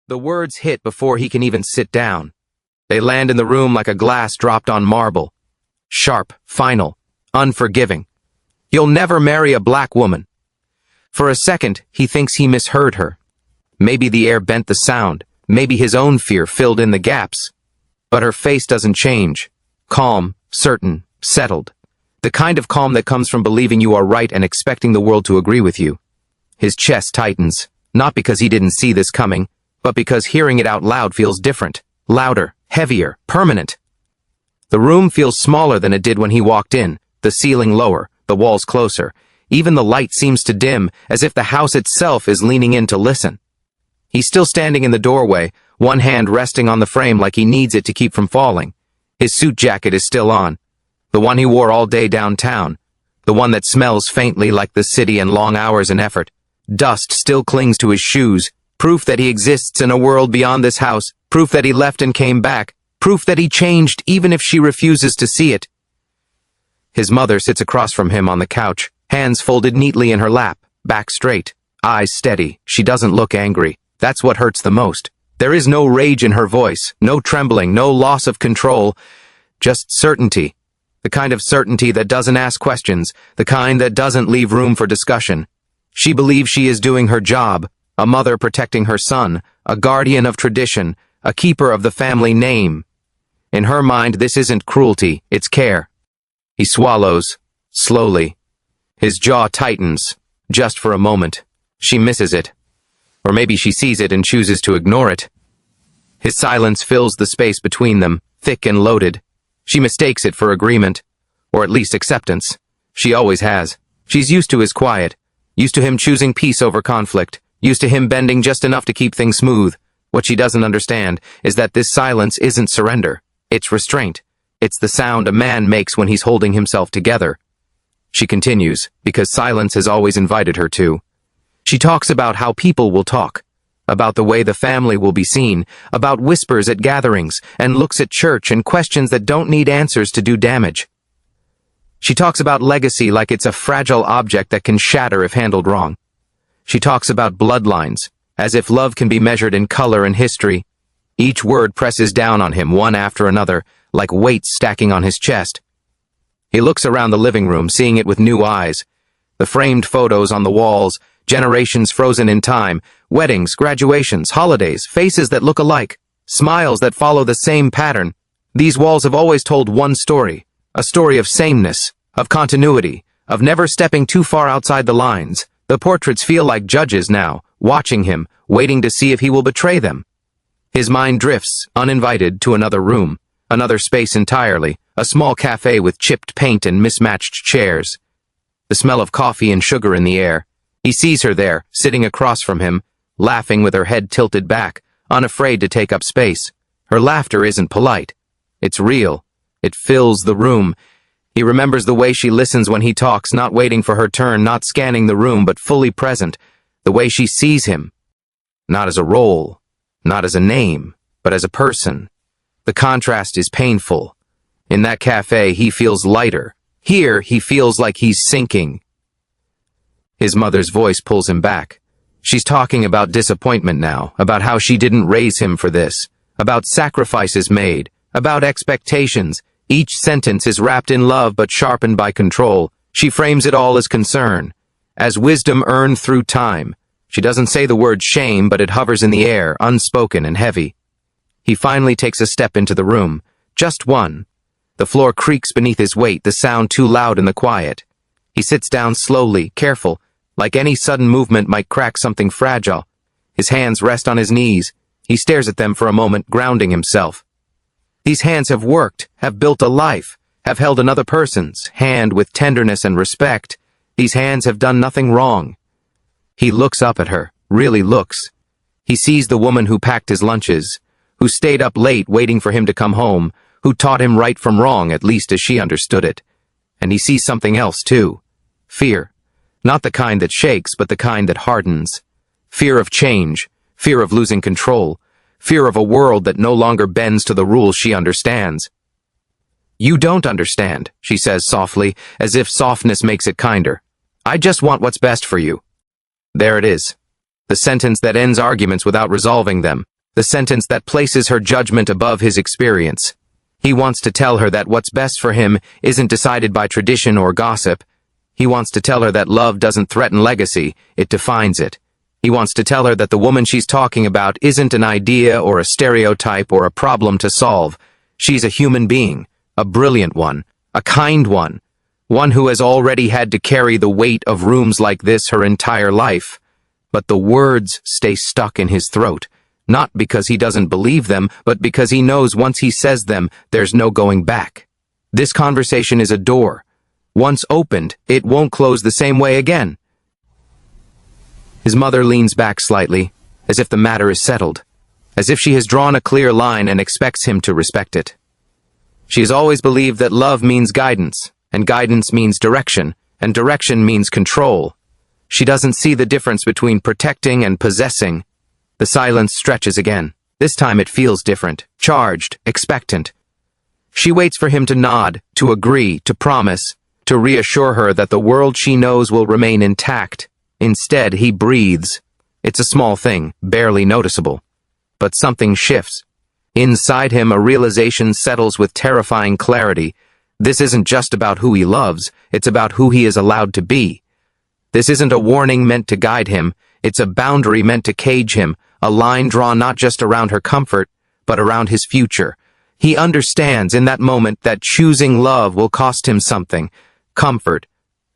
The words hit before he can even sit down. They land in the room like a glass dropped on marble. Sharp, final, unforgiving. You'll never marry a black woman. For a second, he thinks he misheard her. Maybe the air bent the sound. Maybe his own fear filled in the gaps. But her face doesn't change. Calm, certain, settled. The kind of calm that comes from believing you are right and expecting the world to agree with you. His chest tightens, not because he didn't see this coming, but because hearing it out loud feels different, louder, heavier, permanent. The room feels smaller than it did when he walked in, the ceiling lower, the walls closer. Even the light seems to dim, as if the house itself is leaning in to listen. He's still standing in the doorway, one hand resting on the frame like he needs it to keep from falling. His suit jacket is still on, the one he wore all day downtown, the one that smells faintly like the city and long hours and effort. Dust still clings to his shoes, proof that he exists in a world beyond this house, proof that he left and came back, proof that he changed even if she refuses to see it. His mother sits across from him on the couch, hands folded neatly in her lap, back straight, eyes steady. She doesn't look angry. That's what hurts the most. There is no rage in her voice, no trembling, no loss of control, just certainty. The kind of certainty that doesn't ask questions, the kind that doesn't leave room for discussion. She believes she is doing her job, a mother protecting her son, a guardian of tradition, a keeper of the family name. In her mind, this isn't cruelty, it's care. He swallows, slowly. His jaw tightens, just for a moment. She misses it. Or maybe she sees it and chooses to ignore it. His silence fills the space between them, thick and loaded. She mistakes it for agreement, or at least acceptance. She always has. She's used to his quiet, used to him choosing peace over conflict, used to him bending just enough to keep things smooth. What she doesn't understand is that this silence isn't surrender. It's restraint. It's the sound a man makes when he's holding himself together. She continues, because silence has always invited her to. She talks about how people will talk, about the way the family will be seen, about whispers at gatherings, and looks at church and questions that don't need answers to do damage. She talks about legacy like it's a fragile object that can shatter if handled wrong. She talks about bloodlines, as if love can be measured in color and history. Each word presses down on him one after another, like weights stacking on his chest. He looks around the living room, seeing it with new eyes. The framed photos on the walls, generations frozen in time, weddings, graduations, holidays, faces that look alike, smiles that follow the same pattern. These walls have always told one story, a story of sameness, of continuity, of never stepping too far outside the lines. The portraits feel like judges now, watching him, waiting to see if he will betray them. His mind drifts, uninvited, to another room, another space entirely, a small cafe with chipped paint and mismatched chairs. The smell of coffee and sugar in the air. He sees her there, sitting across from him, laughing with her head tilted back, unafraid to take up space. Her laughter isn't polite. It's real. It fills the room. He remembers the way she listens when he talks, not waiting for her turn, not scanning the room, but fully present. The way she sees him. Not as a role, not as a name, but as a person. The contrast is painful. In that cafe, he feels lighter. Here, he feels like he's sinking. His mother's voice pulls him back. She's talking about disappointment now, about how she didn't raise him for this, about sacrifices made, about expectations. Each sentence is wrapped in love but sharpened by control. She frames it all as concern, as wisdom earned through time. She doesn't say the word shame, but it hovers in the air, unspoken and heavy. He finally takes a step into the room, just one. The floor creaks beneath his weight, the sound too loud in the quiet. He sits down slowly, careful, like any sudden movement might crack something fragile. His hands rest on his knees. He stares at them for a moment, grounding himself. These hands have worked, have built a life, have held another person's hand with tenderness and respect. These hands have done nothing wrong. He looks up at her, really looks. He sees the woman who packed his lunches, who stayed up late waiting for him to come home, who taught him right from wrong, at least as she understood it. And he sees something else, too. Fear. Not the kind that shakes, but the kind that hardens. Fear of change, fear of losing control, fear of a world that no longer bends to the rules she understands. "You don't understand," she says softly, as if softness makes it kinder. "I just want what's best for you." There it is. The sentence that ends arguments without resolving them. the sentence that places her judgment above his experience. He wants to tell her that what's best for him isn't decided by tradition or gossip. He wants to tell her that love doesn't threaten legacy, it defines it. He wants to tell her that the woman she's talking about isn't an idea or a stereotype or a problem to solve. She's a human being, a brilliant one, a kind one who has already had to carry the weight of rooms like this her entire life. But the words stay stuck in his throat, not because he doesn't believe them, but because he knows once he says them, there's no going back. This conversation is a door. Once opened, it won't close the same way again. His mother leans back slightly, as if the matter is settled, as if she has drawn a clear line and expects him to respect it. She has always believed that love means guidance, and guidance means direction, and direction means control. She doesn't see the difference between protecting and possessing. The silence stretches again. This time it feels different, charged, expectant. She waits for him to nod, to agree, to promise, to reassure her that the world she knows will remain intact. Instead, he breathes. It's a small thing, barely noticeable. But something shifts. Inside him, a realization settles with terrifying clarity. This isn't just about who he loves, it's about who he is allowed to be. This isn't a warning meant to guide him, it's a boundary meant to cage him, a line drawn not just around her comfort, but around his future. He understands in that moment that choosing love will cost him something. Comfort,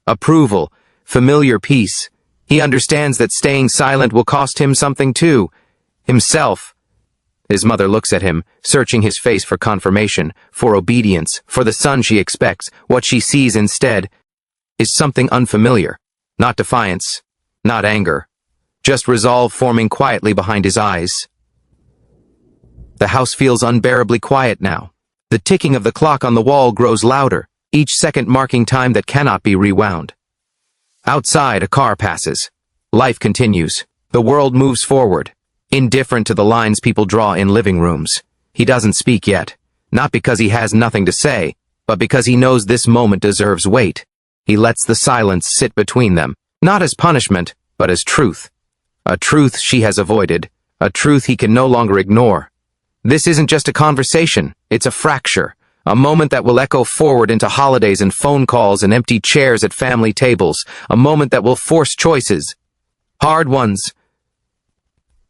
approval, familiar peace. He understands that staying silent will cost him something too. Himself. His mother looks at him, searching his face for confirmation, for obedience, for the son she expects. What she sees instead is something unfamiliar. Not defiance, not anger. Just resolve forming quietly behind his eyes. The house feels unbearably quiet now. The ticking of the clock on the wall grows louder, each second marking time that cannot be rewound. Outside, a car passes. Life continues. The world moves forward, indifferent to the lines people draw in living rooms. He doesn't speak yet, not because he has nothing to say, but because he knows this moment deserves weight. He lets the silence sit between them, not as punishment, but as truth. A truth she has avoided, a truth he can no longer ignore. This isn't just a conversation, it's a fracture. A moment that will echo forward into holidays and phone calls and empty chairs at family tables. A moment that will force choices. Hard ones.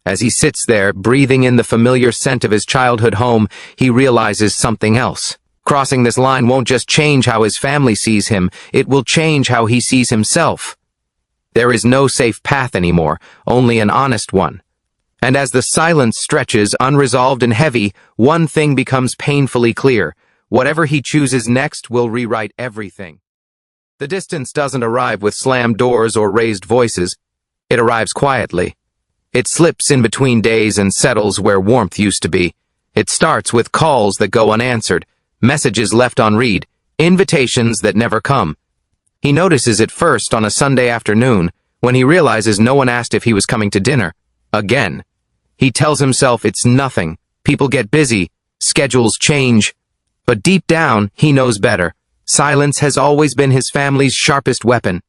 As he sits there, breathing in the familiar scent of his childhood home, he realizes something else. Crossing this line won't just change how his family sees him, it will change how he sees himself. There is no safe path anymore, only an honest one. And as the silence stretches, unresolved and heavy, one thing becomes painfully clear. Whatever he chooses next will rewrite everything. The distance doesn't arrive with slammed doors or raised voices. It arrives quietly. It slips in between days and settles where warmth used to be. It starts with calls that go unanswered, messages left on read, invitations that never come. He notices it first on a Sunday afternoon, when he realizes no one asked if he was coming to dinner. Again. He tells himself it's nothing. People get busy. Schedules change. But deep down, he knows better. Silence has always been his family's sharpest weapon.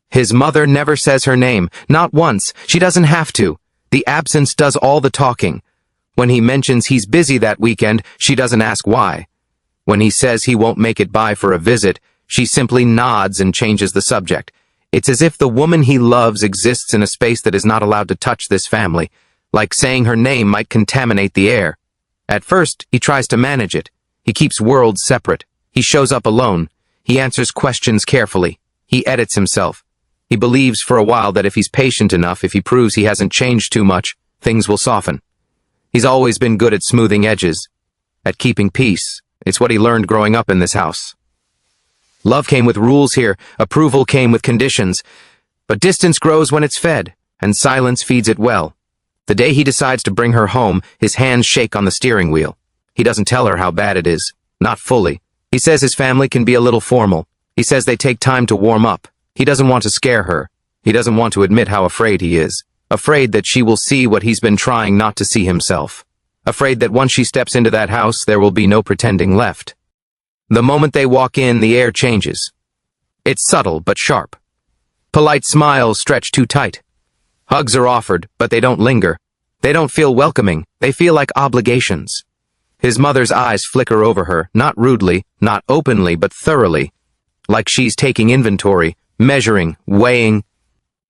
His mother never says her name, not once. She doesn't have to. The absence does all the talking. When he mentions he's busy that weekend, she doesn't ask why. When he says he won't make it by for a visit, she simply nods and changes the subject. It's as if the woman he loves exists in a space that is not allowed to touch this family, like saying her name might contaminate the air. At first, he tries to manage it. He keeps worlds separate. He shows up alone. He answers questions carefully. He edits himself. He believes for a while that if he's patient enough, if he proves he hasn't changed too much, things will soften. He's always been good at smoothing edges, at keeping peace. It's what he learned growing up in this house. Love came with rules here, approval came with conditions. But distance grows when it's fed, and silence feeds it well. The day he decides to bring her home, his hands shake on the steering wheel. He doesn't tell her how bad it is. Not fully. He says his family can be a little formal. He says they take time to warm up. He doesn't want to scare her. He doesn't want to admit how afraid he is. Afraid that she will see what he's been trying not to see himself. Afraid that once she steps into that house, there will be no pretending left. The moment they walk in, the air changes. It's subtle but sharp. Polite smiles stretch too tight. Hugs are offered, but they don't linger. They don't feel welcoming, they feel like obligations. His mother's eyes flicker over her, not rudely, not openly, but thoroughly, like she's taking inventory, measuring, weighing.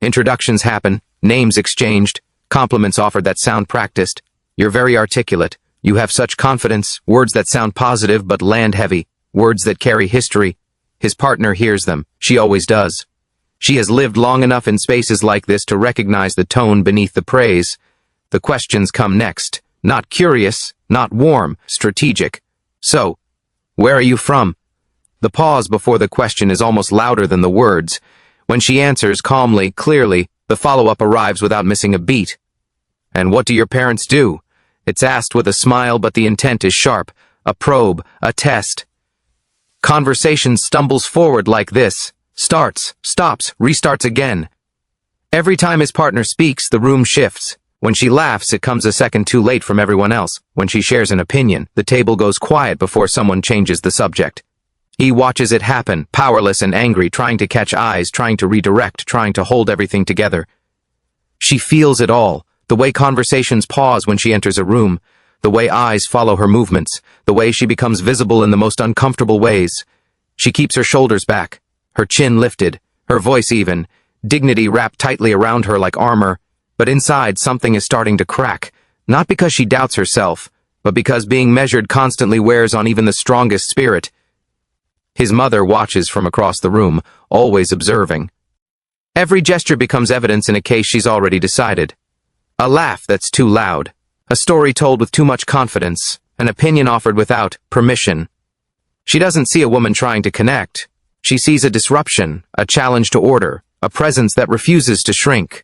Introductions happen, names exchanged, compliments offered that sound practiced. You're very articulate. You have such confidence, words that sound positive but land heavy, words that carry history. His partner hears them. She always does. She has lived long enough in spaces like this to recognize the tone beneath the praise. The questions come next. Not curious, not warm, strategic. So, where are you from? The pause before the question is almost louder than the words. When she answers calmly, clearly, the follow-up arrives without missing a beat. And what do your parents do? It's asked with a smile, but the intent is sharp. A probe, a test. Conversation stumbles forward like this. Starts, stops, restarts again. Every time his partner speaks, the room shifts. When she laughs, it comes a second too late from everyone else. When she shares an opinion, the table goes quiet before someone changes the subject. He watches it happen, powerless and angry, trying to catch eyes, trying to redirect, trying to hold everything together. She feels it all, the way conversations pause when she enters a room, the way eyes follow her movements, the way she becomes visible in the most uncomfortable ways. She keeps her shoulders back, her chin lifted, her voice even, dignity wrapped tightly around her like armor. But inside, something is starting to crack, not because she doubts herself, but because being measured constantly wears on even the strongest spirit. His mother watches from across the room, always observing. Every gesture becomes evidence in a case she's already decided. A laugh that's too loud, a story told with too much confidence, an opinion offered without permission. She doesn't see a woman trying to connect. She sees a disruption, a challenge to order, a presence that refuses to shrink.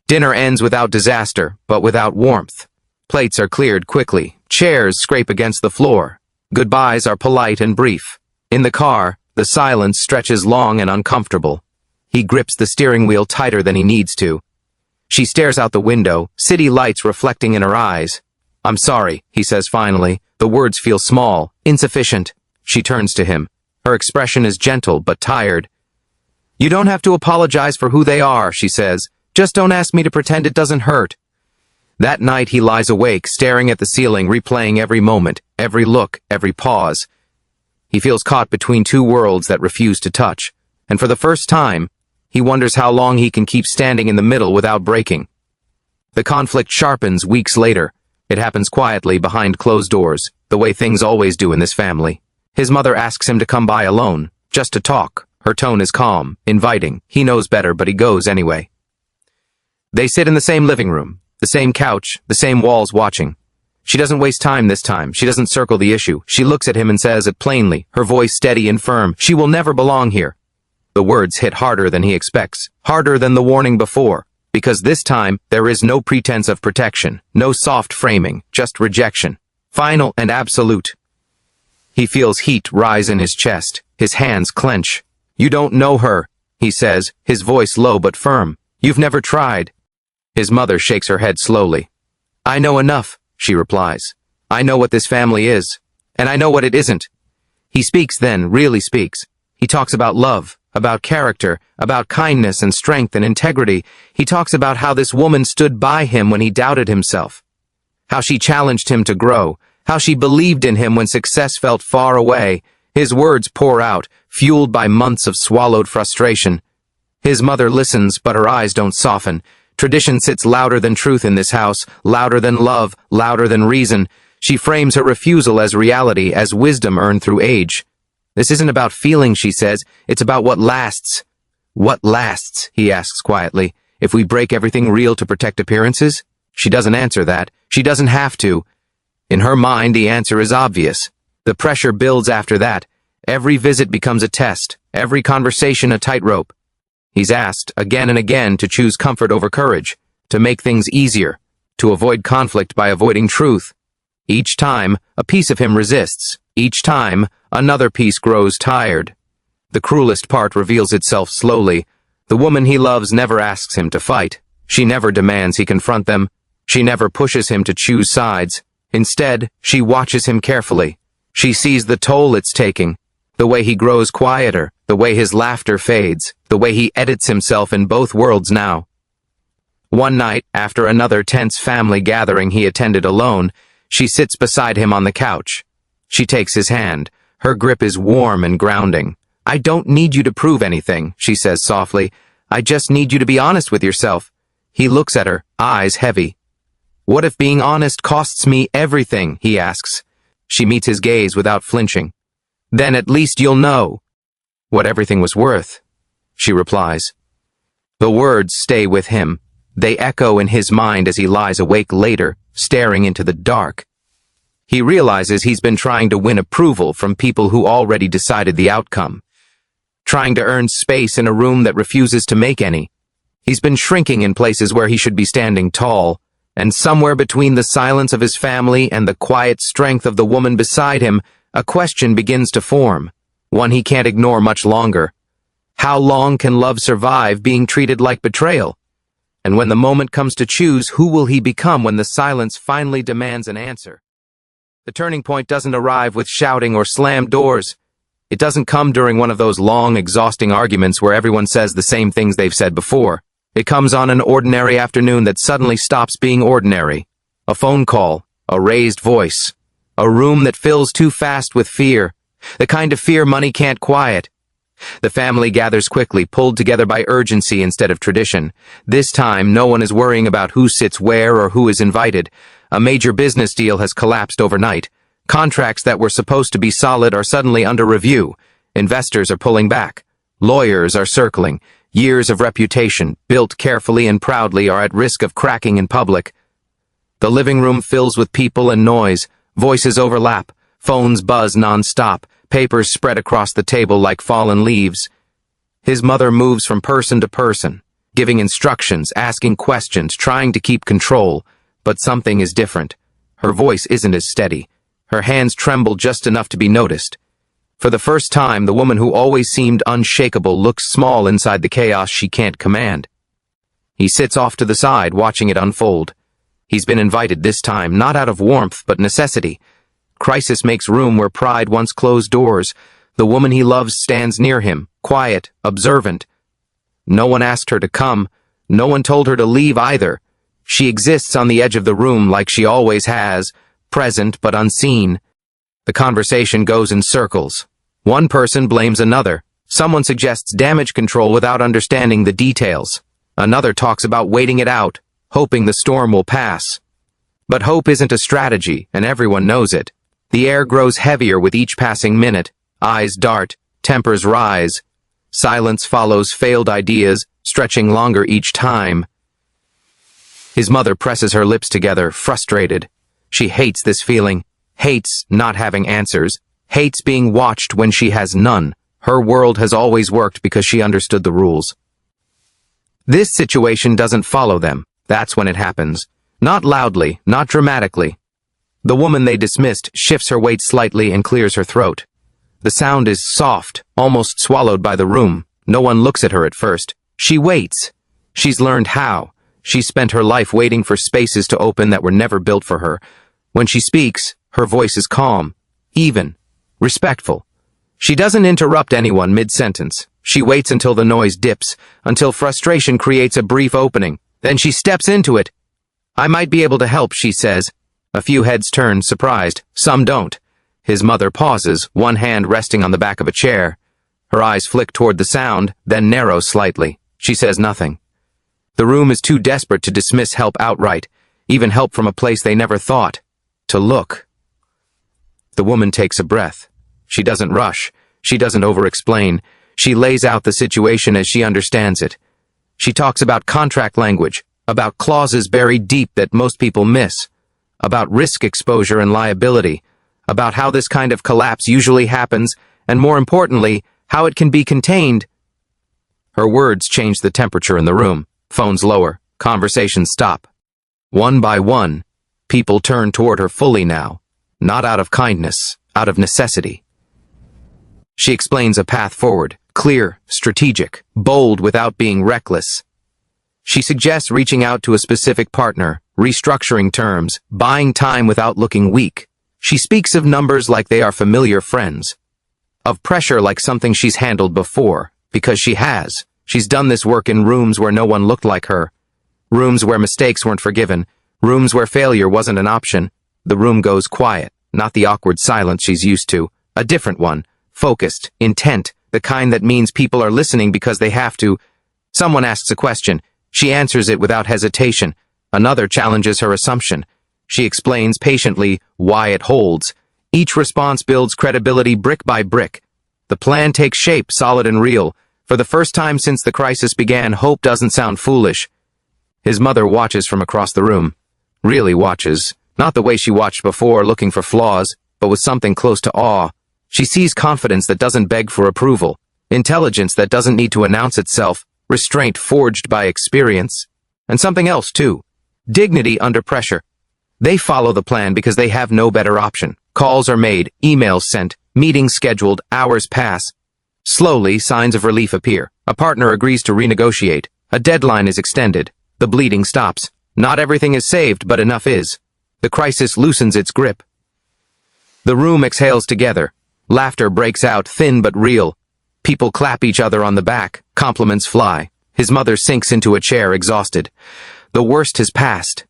Dinner ends without disaster, but without warmth. Plates are cleared quickly. Chairs scrape against the floor. Goodbyes are polite and brief. In the car, the silence stretches long and uncomfortable. He grips the steering wheel tighter than he needs to. She stares out the window, city lights reflecting in her eyes. "I'm sorry," he says finally. The words feel small, insufficient. She turns to him. Her expression is gentle but tired. "You don't have to apologize for who they are," she says. "Just don't ask me to pretend it doesn't hurt." That night he lies awake, staring at the ceiling, replaying every moment, every look, every pause. He feels caught between two worlds that refuse to touch, and for the first time, he wonders how long he can keep standing in the middle without breaking. The conflict sharpens weeks later. It happens quietly, behind closed doors, the way things always do in this family. His mother asks him to come by alone, just to talk. Her tone is calm, inviting. He knows better, but he goes anyway. They sit in the same living room, the same couch, the same walls watching. She doesn't waste time this time. She doesn't circle the issue. She looks at him and says it plainly, her voice steady and firm. She will never belong here. The words hit harder than he expects, harder than the warning before, because this time there is no pretense of protection, no soft framing, just rejection, final and absolute. He feels heat rise in his chest. His hands clench. "You don't know her," he says, his voice low but firm. "You've never tried." His mother shakes her head slowly. "I know enough," she replies. "I know what this family is, and I know what it isn't." He speaks then, really speaks. He talks about love, about character, about kindness and strength and integrity. He talks about how this woman stood by him when he doubted himself, how she challenged him to grow, how she believed in him when success felt far away. His words pour out, fueled by months of swallowed frustration. His mother listens, but her eyes don't soften. Tradition sits louder than truth in this house, louder than love, louder than reason. She frames her refusal as reality, as wisdom earned through age. "This isn't about feelings," she says. "It's about what lasts." "What lasts?" he asks quietly. "If we break everything real to protect appearances?" She doesn't answer that. She doesn't have to. In her mind, the answer is obvious. The pressure builds after that. Every visit becomes a test, every conversation a tightrope. He's asked, again and again, to choose comfort over courage, to make things easier, to avoid conflict by avoiding truth. Each time, a piece of him resists. Each time, another piece grows tired. The cruelest part reveals itself slowly. The woman he loves never asks him to fight. She never demands he confront them. She never pushes him to choose sides. Instead, she watches him carefully. She sees the toll it's taking, the way he grows quieter, the way his laughter fades, the way he edits himself in both worlds now. One night, after another tense family gathering he attended alone, she sits beside him on the couch. She takes his hand. Her grip is warm and grounding. "I don't need you to prove anything," she says softly. "I just need you to be honest with yourself." He looks at her, eyes heavy. "What if being honest costs me everything?" he asks. She meets his gaze without flinching. "Then at least you'll know what everything was worth," she replies. The words stay with him. They echo in his mind as he lies awake later, staring into the dark. He realizes he's been trying to win approval from people who already decided the outcome, trying to earn space in a room that refuses to make any. He's been shrinking in places where he should be standing tall, and somewhere between the silence of his family and the quiet strength of the woman beside him, a question begins to form, one he can't ignore much longer. How long can love survive being treated like betrayal? And when the moment comes to choose, who will he become when the silence finally demands an answer? The turning point doesn't arrive with shouting or slammed doors. It doesn't come during one of those long, exhausting arguments where everyone says the same things they've said before. It comes on an ordinary afternoon that suddenly stops being ordinary. A phone call, a raised voice, a room that fills too fast with fear, the kind of fear money can't quiet. The family gathers quickly, pulled together by urgency instead of tradition. This time, no one is worrying about who sits where or who is invited. A major business deal has collapsed overnight. Contracts that were supposed to be solid are suddenly under review. Investors are pulling back. Lawyers are circling. Years of reputation, built carefully and proudly, are at risk of cracking in public. The living room fills with people and noise. Voices overlap. Phones buzz non-stop. Papers spread across the table like fallen leaves. His mother moves from person to person, giving instructions, asking questions, trying to keep control. But something is different. Her voice isn't as steady. Her hands tremble just enough to be noticed. For the first time, the woman who always seemed unshakable looks small inside the chaos she can't command. He sits off to the side, watching it unfold. He's been invited this time, not out of warmth, but necessity. Crisis makes room where pride once closed doors. The woman he loves stands near him, quiet, observant. No one asked her to come. No one told her to leave either. She exists on the edge of the room like she always has, present but unseen. The conversation goes in circles. One person blames another. Someone suggests damage control without understanding the details. Another talks about waiting it out, hoping the storm will pass. But hope isn't a strategy, and everyone knows it. The air grows heavier with each passing minute. Eyes dart, tempers rise. Silence follows failed ideas, stretching longer each time. His mother presses her lips together, frustrated. She hates this feeling, hates not having answers, hates being watched when she has none. Her world has always worked because she understood the rules. This situation doesn't follow them. That's when it happens. Not loudly, not dramatically. The woman they dismissed shifts her weight slightly and clears her throat. The sound is soft, almost swallowed by the room. No one looks at her at first. She waits. She's learned how. She's spent her life waiting for spaces to open that were never built for her. When she speaks, her voice is calm, even, respectful. She doesn't interrupt anyone mid-sentence. She waits until the noise dips, until frustration creates a brief opening. Then she steps into it. "I might be able to help," she says. A few heads turn, surprised. Some don't. His mother pauses, one hand resting on the back of a chair. Her eyes flick toward the sound, then narrow slightly. She says nothing. The room is too desperate to dismiss help outright, even help from a place they never thought to look. The woman takes a breath. She doesn't rush. She doesn't over-explain. She lays out the situation as she understands it. She talks about contract language, about clauses buried deep that most people miss, about risk exposure and liability, about how this kind of collapse usually happens, and more importantly, how it can be contained. Her words change the temperature in the room. Phones lower. Conversations stop. One by one, people turn toward her fully now, not out of kindness, out of necessity. She explains a path forward, clear, strategic, bold without being reckless. She suggests reaching out to a specific partner, restructuring terms, buying time without looking weak. She speaks of numbers like they are familiar friends, of pressure like something she's handled before, because she has. She's done this work in rooms where no one looked like her. Rooms where mistakes weren't forgiven. Rooms where failure wasn't an option. The room goes quiet, not the awkward silence she's used to. A different one. Focused, intent, the kind that means people are listening because they have to. Someone asks a question. She answers it without hesitation. Another challenges her assumption. She explains patiently why it holds. Each response builds credibility brick by brick. The plan takes shape, solid and real. For the first time since the crisis began, hope doesn't sound foolish. His mother watches from across the room. Really watches. Not the way she watched before, looking for flaws, but with something close to awe. She sees confidence that doesn't beg for approval, intelligence that doesn't need to announce itself, restraint forged by experience, and something else too. Dignity under pressure. They follow the plan because they have no better option. Calls are made, emails sent, meetings scheduled, hours pass. Slowly, signs of relief appear. A partner agrees to renegotiate. A deadline is extended. The bleeding stops. Not everything is saved, but enough is. The crisis loosens its grip. The room exhales together. Laughter breaks out, thin but real. People clap each other on the back. Compliments fly. His mother sinks into a chair, exhausted. The worst has passed.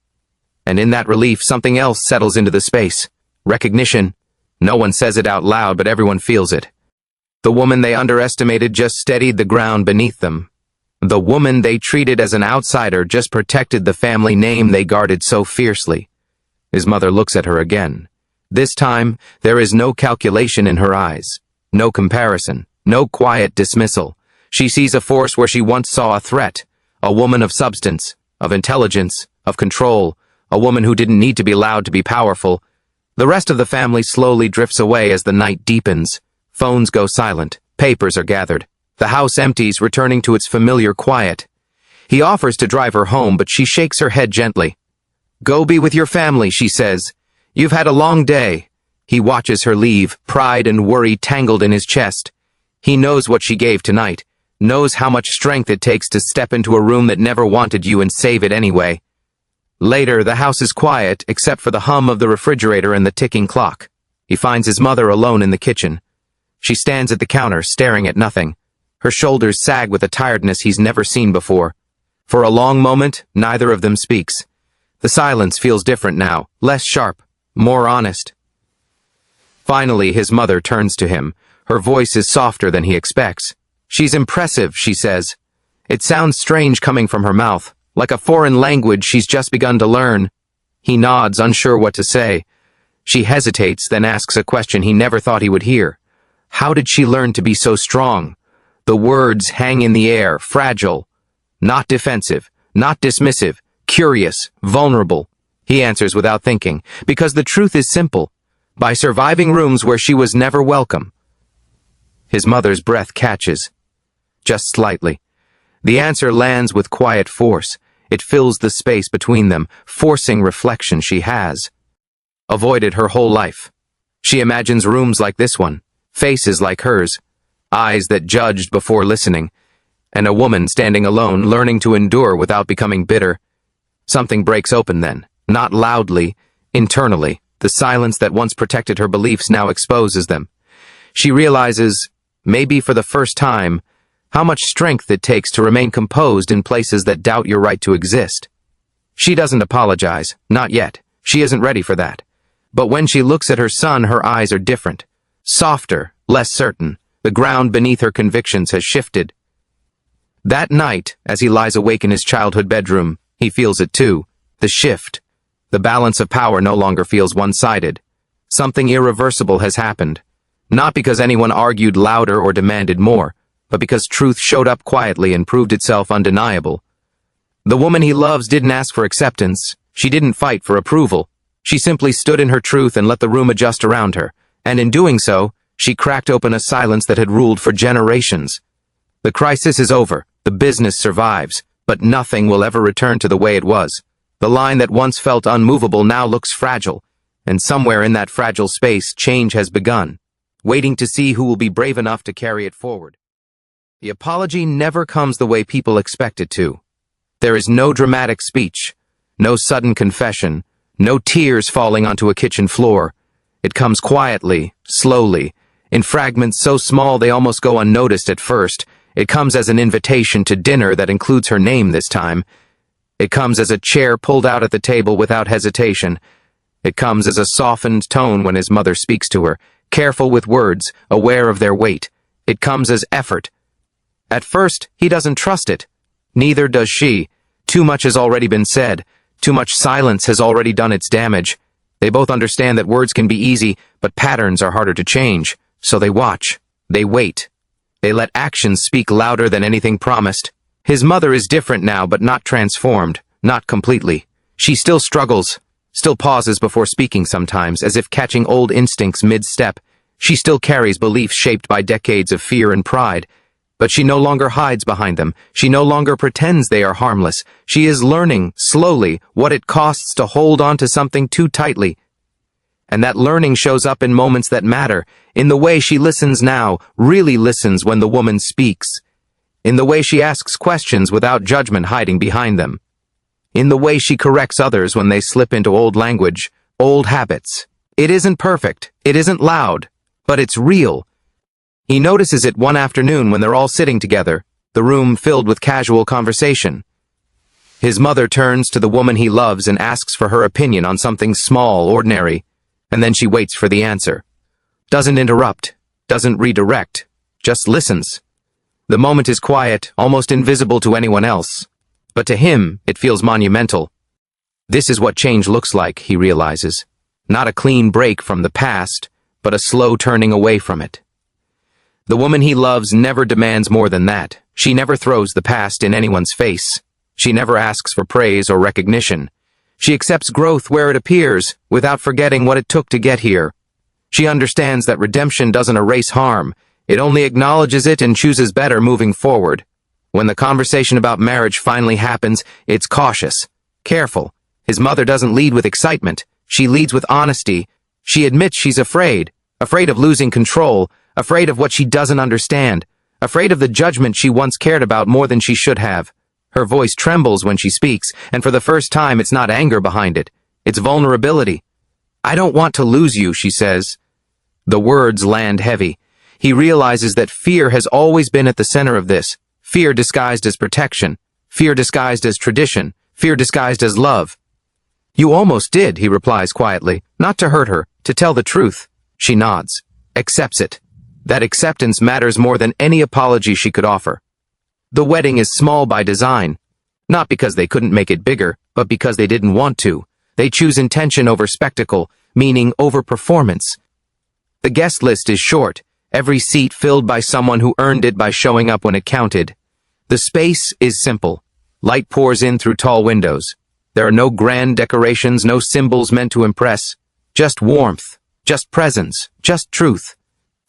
And in that relief, something else settles into the space. Recognition. No one says it out loud, but everyone feels it. The woman they underestimated just steadied the ground beneath them. The woman they treated as an outsider just protected the family name they guarded so fiercely. His mother looks at her again. This time, there is no calculation in her eyes. No comparison. No quiet dismissal. She sees a force where she once saw a threat. A woman of substance, of intelligence, of control. A woman who didn't need to be loud to be powerful. The rest of the family slowly drifts away as the night deepens. Phones go silent. Papers are gathered. The house empties, returning to its familiar quiet. He offers to drive her home, but she shakes her head gently. "Go be with your family," she says. "You've had a long day." He watches her leave, pride and worry tangled in his chest. He knows what she gave tonight, knows how much strength it takes to step into a room that never wanted you and save it anyway. Later, the house is quiet, except for the hum of the refrigerator and the ticking clock. He finds his mother alone in the kitchen. She stands at the counter, staring at nothing. Her shoulders sag with a tiredness he's never seen before. For a long moment, neither of them speaks. The silence feels different now, less sharp, more honest. Finally, his mother turns to him. Her voice is softer than he expects. "She's impressive," she says. It sounds strange coming from her mouth, like a foreign language she's just begun to learn. He nods, unsure what to say. She hesitates, then asks a question he never thought he would hear. How did she learn to be so strong? The words hang in the air, fragile. Not defensive, not dismissive, curious, vulnerable. He answers without thinking, because the truth is simple. By surviving rooms where she was never welcome. His mother's breath catches. Just slightly. The answer lands with quiet force. It fills the space between them, forcing reflection she has avoided her whole life. She imagines rooms like this one, faces like hers, eyes that judged before listening, and a woman standing alone, learning to endure without becoming bitter. Something breaks open then, not loudly, internally. The silence that once protected her beliefs now exposes them. She realizes, maybe for the first time, how much strength it takes to remain composed in places that doubt your right to exist. She doesn't apologize, not yet. She isn't ready for that. But when she looks at her son, her eyes are different. Softer, less certain. The ground beneath her convictions has shifted. That night, as he lies awake in his childhood bedroom, he feels it too. The shift. The balance of power no longer feels one-sided. Something irreversible has happened. Not because anyone argued louder or demanded more, but because truth showed up quietly and proved itself undeniable. The woman he loves didn't ask for acceptance. She didn't fight for approval. She simply stood in her truth and let the room adjust around her. And in doing so, she cracked open a silence that had ruled for generations. The crisis is over. The business survives. But nothing will ever return to the way it was. The line that once felt unmovable now looks fragile. And somewhere in that fragile space, change has begun, waiting to see who will be brave enough to carry it forward. The apology never comes the way people expect it to. There is no dramatic speech, no sudden confession, no tears falling onto a kitchen floor. It comes quietly, slowly, in fragments so small they almost go unnoticed at first. It comes as an invitation to dinner that includes her name this time. It comes as a chair pulled out at the table without hesitation. It comes as a softened tone when his mother speaks to her, careful with words, aware of their weight. It comes as effort. At first, he doesn't trust it. Neither does she. Too much has already been said. Too much silence has already done its damage. They both understand that words can be easy, but patterns are harder to change. So they watch. They wait. They let actions speak louder than anything promised. His mother is different now, but not transformed. Not completely. She still struggles. Still pauses before speaking sometimes, as if catching old instincts mid-step. She still carries beliefs shaped by decades of fear and pride. But she no longer hides behind them. She no longer pretends they are harmless. She is learning, slowly, what it costs to hold on to something too tightly. And that learning shows up in moments that matter, in the way she listens now, really listens when the woman speaks, in the way she asks questions without judgment hiding behind them, in the way she corrects others when they slip into old language, old habits. It isn't perfect, it isn't loud, but it's real. He notices it one afternoon when they're all sitting together, the room filled with casual conversation. His mother turns to the woman he loves and asks for her opinion on something small, ordinary, and then she waits for the answer. Doesn't interrupt, doesn't redirect, just listens. The moment is quiet, almost invisible to anyone else. But to him, it feels monumental. This is what change looks like, he realizes. Not a clean break from the past, but a slow turning away from it. The woman he loves never demands more than that. She never throws the past in anyone's face. She never asks for praise or recognition. She accepts growth where it appears, without forgetting what it took to get here. She understands that redemption doesn't erase harm. It only acknowledges it and chooses better moving forward. When the conversation about marriage finally happens, it's cautious, careful. His mother doesn't lead with excitement. She leads with honesty. She admits she's afraid of losing control, afraid of what she doesn't understand, afraid of the judgment she once cared about more than she should have. Her voice trembles when she speaks, and for the first time it's not anger behind it. It's vulnerability. "I don't want to lose you," she says. The words land heavy. He realizes that fear has always been at the center of this. Fear disguised as protection. Fear disguised as tradition. Fear disguised as love. "You almost did," he replies quietly, not to hurt her, to tell the truth. She nods, accepts it. That acceptance matters more than any apology she could offer. The wedding is small by design. Not because they couldn't make it bigger, but because they didn't want to. They choose intention over spectacle, meaning over performance. The guest list is short, every seat filled by someone who earned it by showing up when it counted. The space is simple. Light pours in through tall windows. There are no grand decorations, no symbols meant to impress. Just warmth, just presence, just truth.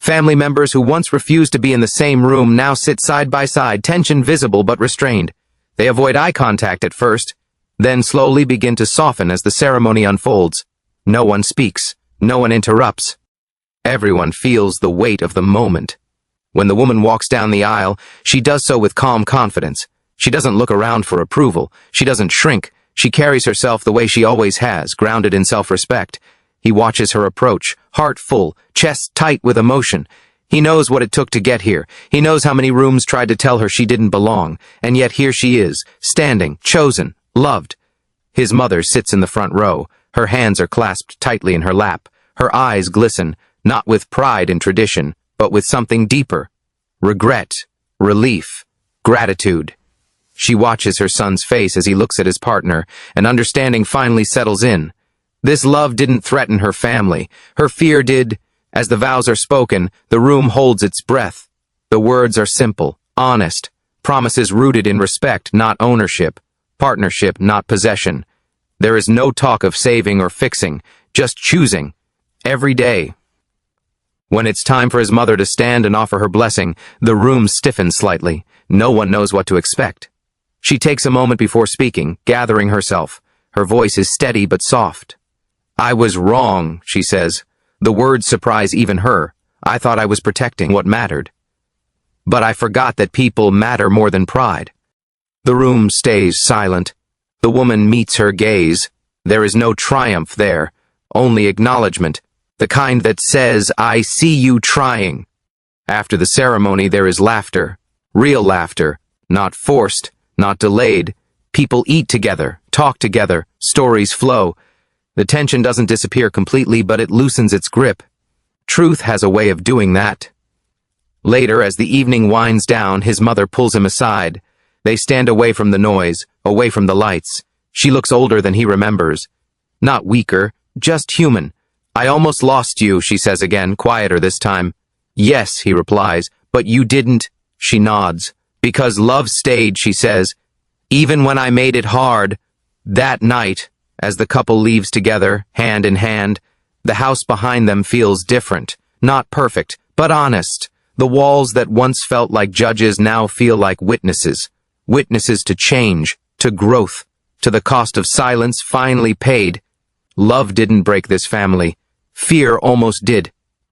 Family members who once refused to be in the same room now sit side by side, tension visible but restrained. They avoid eye contact at first, then slowly begin to soften as the ceremony unfolds. No one speaks. No one interrupts. Everyone feels the weight of the moment. When the woman walks down the aisle, she does so with calm confidence. She doesn't look around for approval. She doesn't shrink. She carries herself the way she always has, grounded in self-respect. He watches her approach, heart full, chest tight with emotion. He knows what it took to get here. He knows how many rooms tried to tell her she didn't belong, and yet here she is, standing, chosen, loved. His mother sits in the front row. Her hands are clasped tightly in her lap. Her eyes glisten, not with pride and tradition, but with something deeper. Regret, relief, gratitude. She watches her son's face as he looks at his partner, and understanding finally settles in. This love didn't threaten her family. Her fear did. As the vows are spoken, the room holds its breath. The words are simple, honest, promises rooted in respect, not ownership, partnership, not possession. There is no talk of saving or fixing, just choosing. Every day. When it's time for his mother to stand and offer her blessing, the room stiffens slightly. No one knows what to expect. She takes a moment before speaking, gathering herself. Her voice is steady but soft. "I was wrong," she says. The words surprise even her. "I thought I was protecting what mattered. But I forgot that people matter more than pride." The room stays silent. The woman meets her gaze. There is no triumph there, only acknowledgement, the kind that says, "I see you trying." After the ceremony, there is laughter. Real laughter, not forced, not delayed, People eat together, talk together, stories flow. The tension doesn't disappear completely, but it loosens its grip. Truth has a way of doing that. Later, as the evening winds down, his mother pulls him aside. They stand away from the noise, away from the lights. She looks older than he remembers. Not weaker, just human. "I almost lost you," she says again, quieter this time. "Yes," he replies, "but you didn't." She nods. "Because love stayed," she says. "Even when I made it hard." That night, as the couple leaves together, hand in hand, the house behind them feels different. Not perfect, but honest. The walls that once felt like judges now feel like witnesses. Witnesses to change, to growth, to the cost of silence finally paid. Love didn't break this family. Fear almost did.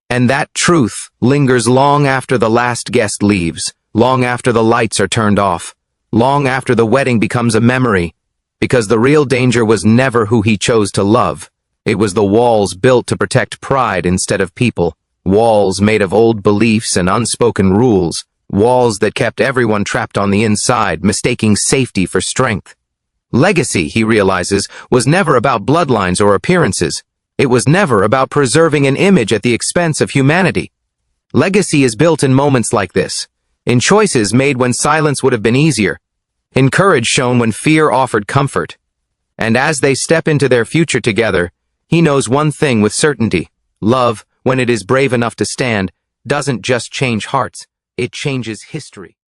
And that truth lingers long after the last guest leaves, long after the lights are turned off, long after the wedding becomes a memory. Because the real danger was never who he chose to love. It was the walls built to protect pride instead of people. Walls made of old beliefs and unspoken rules. Walls that kept everyone trapped on the inside, mistaking safety for strength. Legacy, he realizes, was never about bloodlines or appearances. It was never about preserving an image at the expense of humanity. Legacy is built in moments like this, in choices made when silence would have been easier, in courage shown when fear offered comfort. And as they step into their future together, he knows one thing with certainty. Love, when it is brave enough to stand, doesn't just change hearts, it changes history.